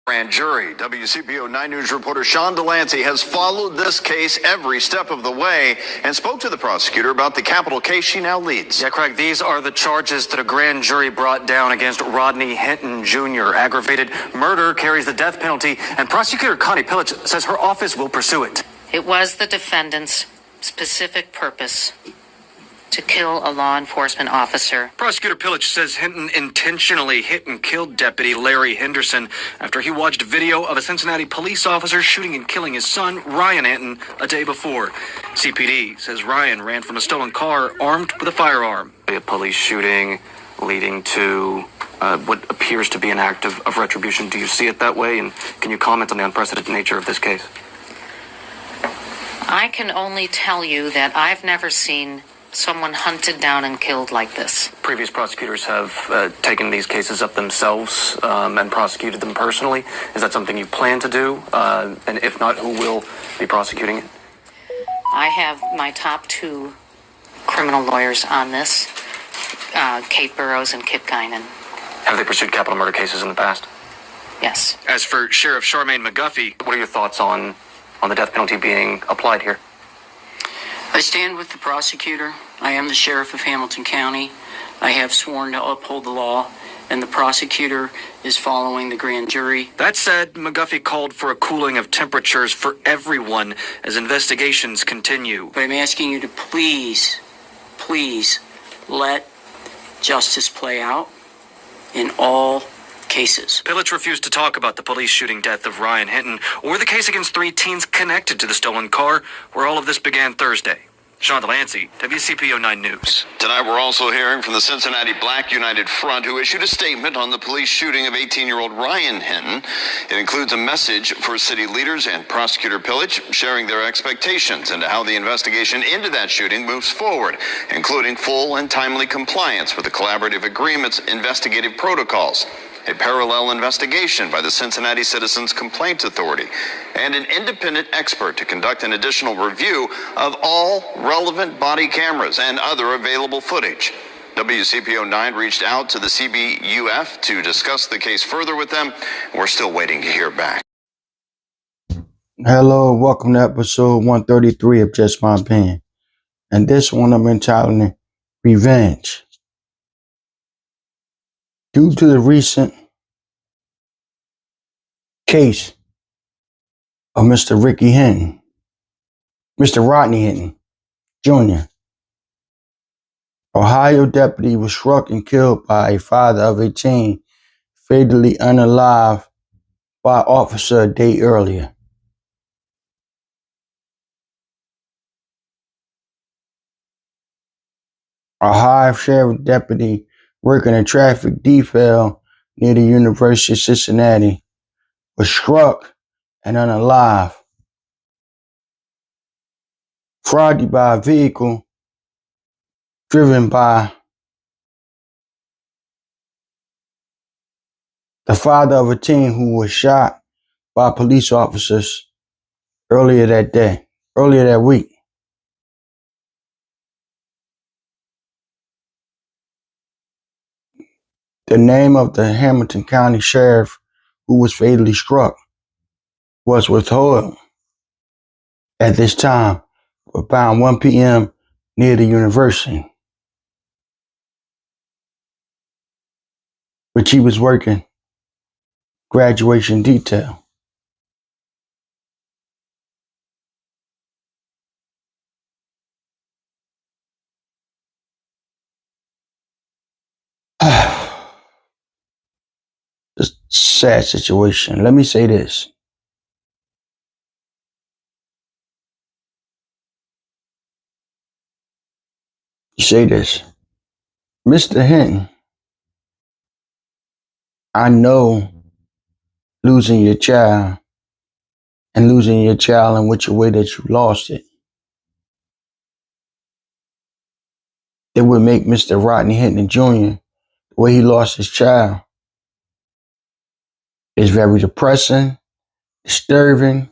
Grand jury. WCPO 9 News reporter Sean Delancey has followed this case every step of the way and spoke to the prosecutor about the capital case she now leads. Yeah, Craig, these are the charges that a grand jury brought down against Rodney Hinton Jr. Aggravated murder carries the death penalty, and prosecutor Connie Pillage says her office will pursue it. It was the defendant's specific purpose to kill a law enforcement officer. Prosecutor Pillage says Hinton intentionally hit and killed Deputy Larry Henderson after he watched video of a Cincinnati police officer shooting and killing his son, Ryan Hinton, a day before. CPD says Ryan ran from a stolen car armed with a firearm. A police shooting leading to what appears to be an act of retribution. Do you see it that way? And can you comment on the unprecedented nature of this case? I can only tell you that I've never seen someone hunted down and killed like this. Previous prosecutors have taken these cases up themselves and prosecuted them personally. Is that something you plan to do? And if not, who will be prosecuting it? I have my top two criminal lawyers on this, Kate Burrows and Kip Guinan. Have they pursued capital murder cases in the past? Yes. As for Sheriff Charmaine McGuffey, what are your thoughts on the death penalty being applied here? I stand with the prosecutor. I am the sheriff of Hamilton County. I have sworn to uphold the law, and the prosecutor is following the grand jury. That said, McGuffey called for a cooling of temperatures for everyone as investigations continue. But I'm asking you to please let justice play out in all cases. Pillage refused to talk about the police shooting death of Ryan Hinton or the case against 3 teens connected to the stolen car, where all of this began Thursday. Sean Delancey, WCPO 9 News. Tonight we're also hearing from the Cincinnati Black United Front, who issued a statement on the police shooting of 18-year-old Ryan Hinton. It includes a message for city leaders and Prosecutor Pillage, sharing their expectations into how the investigation into that shooting moves forward, including full and timely compliance with the collaborative agreement's investigative protocols, a parallel investigation by the Cincinnati Citizens Complaints Authority, and an independent expert to conduct an additional review of all relevant body cameras and other available footage. WCPO 9 reached out to the CBUF to discuss the case further with them. We're still waiting to hear back. Hello, welcome to episode 133 of Just My Opinion. And this one I'm entitling Revenge. Due to the recent case of Mr. Rodney Hinton Jr., Ohio deputy was struck and killed by a father of a teen, fatally unalive by an officer a day earlier. Ohio sheriff deputy working a traffic detail near the University of Cincinnati was struck and unalive Friday by a vehicle driven by the father of a teen who was shot by police officers earlier that week. The name of the Hamilton County Sheriff who was fatally struck was withheld at this time, about 1 p.m. near the university, which he was working graduation detail. It's a sad situation. Let me say this. You say this. Mr. Hinton, I know losing your child in which way that you lost it, it would make Mr. Rodney Hinton Jr., the way he lost his child, is very depressing, disturbing.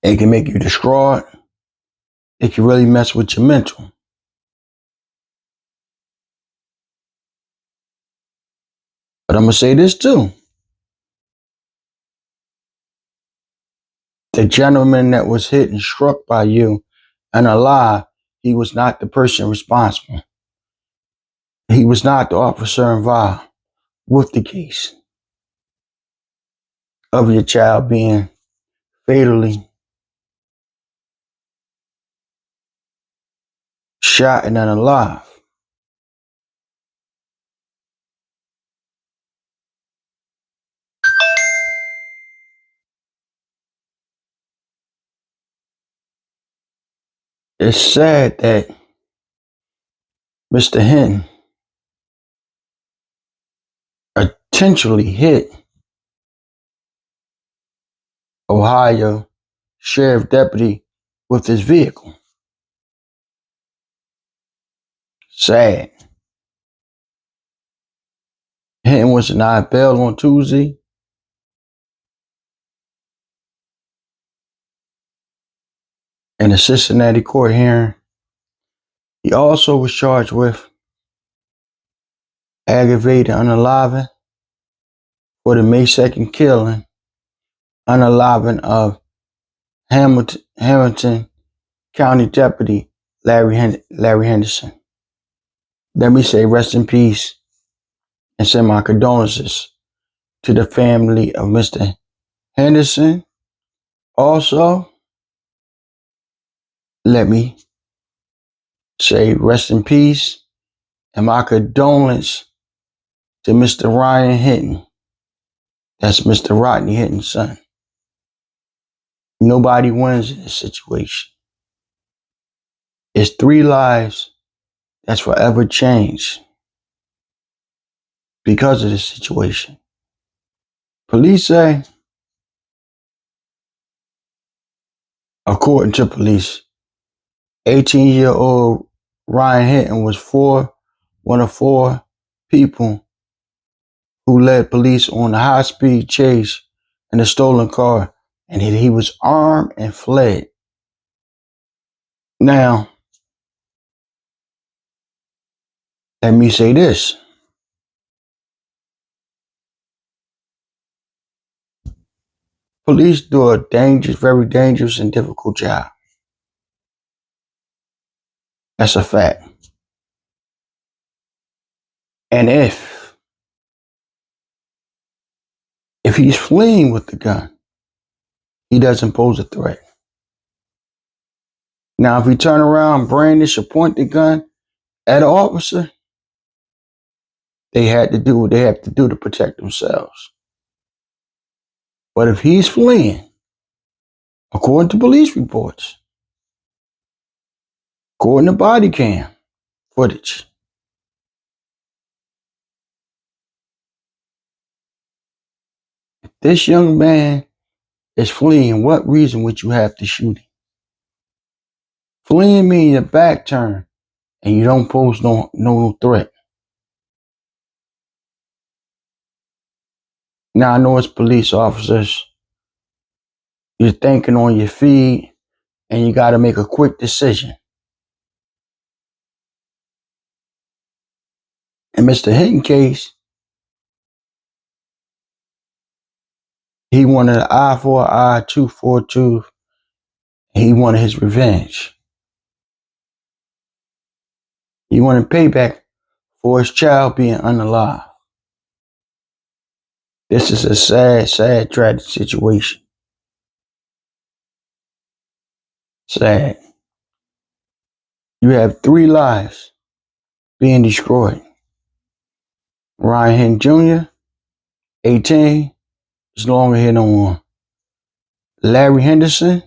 It can make you distraught. It can really mess with your mental. But I'm going to say this too. the gentleman that was hit and struck by you and alive, he was not the person responsible. He was not the officer involved with the case of your child being fatally shot and unalive. It's sad that Mr. Hinton intentionally hit Ohio sheriff deputy with his vehicle. Sad. Hinton was denied bail on Tuesday. In a Cincinnati court hearing. He also was charged with aggravated unaliving for the May 2nd killing, unaliving of Hamilton County Deputy Larry Henderson. Let me say rest in peace and send my condolences to the family of Mr. Henderson. Also, let me say rest in peace and my condolence to Mr. Ryan Hinton. That's Mr. Rodney Hinton's son. Nobody wins in this situation. It's 3 lives that's forever changed because of this situation. Police say, according to police, 18-year-old Ryan Hinton was one of 4 people who led police on a high-speed chase in a stolen car, and he was armed and fled. Now, let me say this. Police do a dangerous, very dangerous and difficult job. That's a fact. And if he's fleeing with the gun, he doesn't pose a threat. Now, if he turn around, brandish or point the gun at an officer, they have to do what they have to do to protect themselves. But if he's fleeing, according to police reports, according to body cam footage, if this young man is fleeing, what reason would you have to shoot him? Fleeing means your back turn and you don't pose no threat. Now, I know as police officers, you're thinking on your feet and you got to make a quick decision. In Mr. Hinton case, he wanted an eye for an eye, tooth for a tooth. He wanted his revenge. He wanted payback for his child being unalive. This is a sad, sad, tragic situation. Sad. You have 3 lives being destroyed. Ryan Hinton Jr., 18, is no longer here no more. Larry Henderson,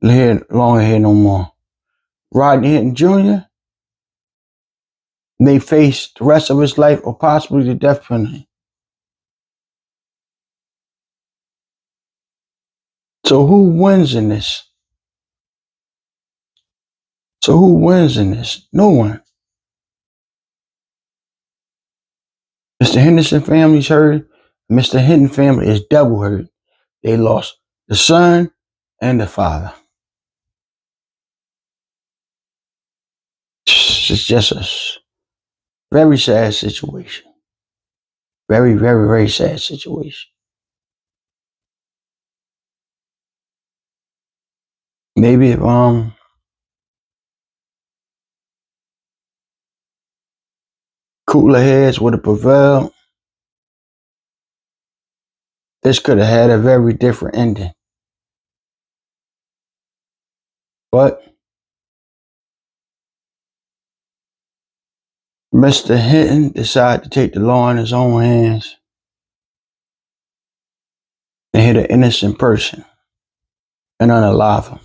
no longer here no more. Rodney Hinton Jr. may face the rest of his life or possibly the death penalty. So who wins in this? No one. Mr. Henderson family's hurt. Mr. Hinton family is double hurt. They lost the son and the father. It's just a very sad situation. Very, very, very sad situation. maybe if cooler heads would have prevailed, this could have had a very different ending. But Mr. Hinton decided to take the law in his own hands and hit an innocent person and unalive him.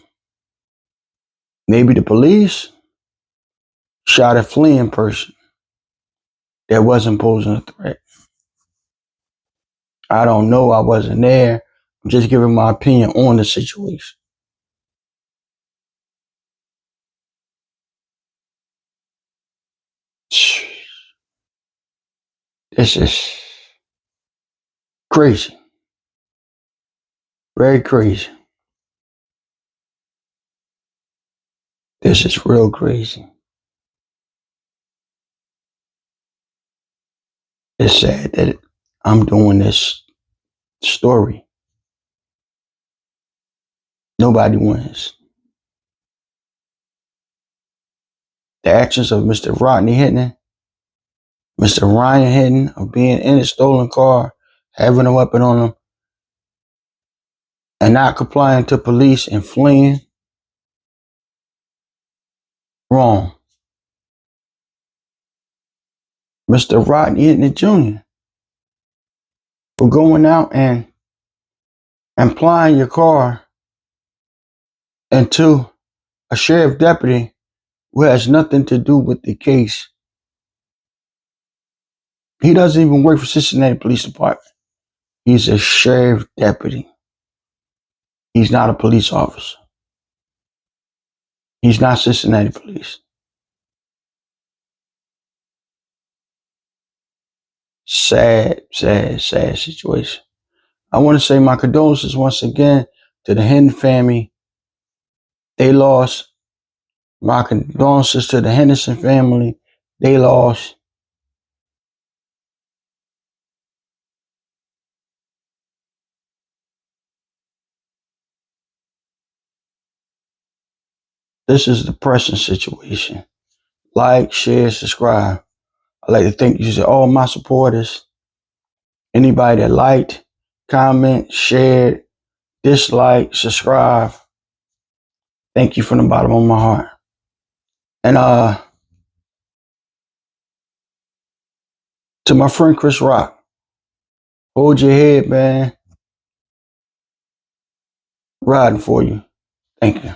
Maybe the police shot a fleeing person that wasn't posing a threat. I don't know. I wasn't there. I'm just giving my opinion on the situation. This is crazy. Very crazy. This is real crazy. It's sad that I'm doing this story. Nobody wins. The actions of Mr. Rodney Hinton, Mr. Ryan Hinton, of being in a stolen car, having a weapon on him, and not complying to police and fleeing, wrong. Mr. Rodney Hinton Jr., for going out and plying your car into a sheriff deputy who has nothing to do with the case. He doesn't even work for Cincinnati Police Department. He's a sheriff deputy. He's not a police officer. He's not Cincinnati Police. Sad, sad, sad situation. I want to say my condolences once again to the Hinton family. They lost. My condolences to the Henderson family. They lost. This is the depressing situation. Like, share, subscribe. I'd like to thank you to all my supporters. Anybody that liked, comment, shared, dislike, subscribe. Thank you from the bottom of my heart. And to my friend Chris Rock, hold your head, man. Riding for you. Thank you.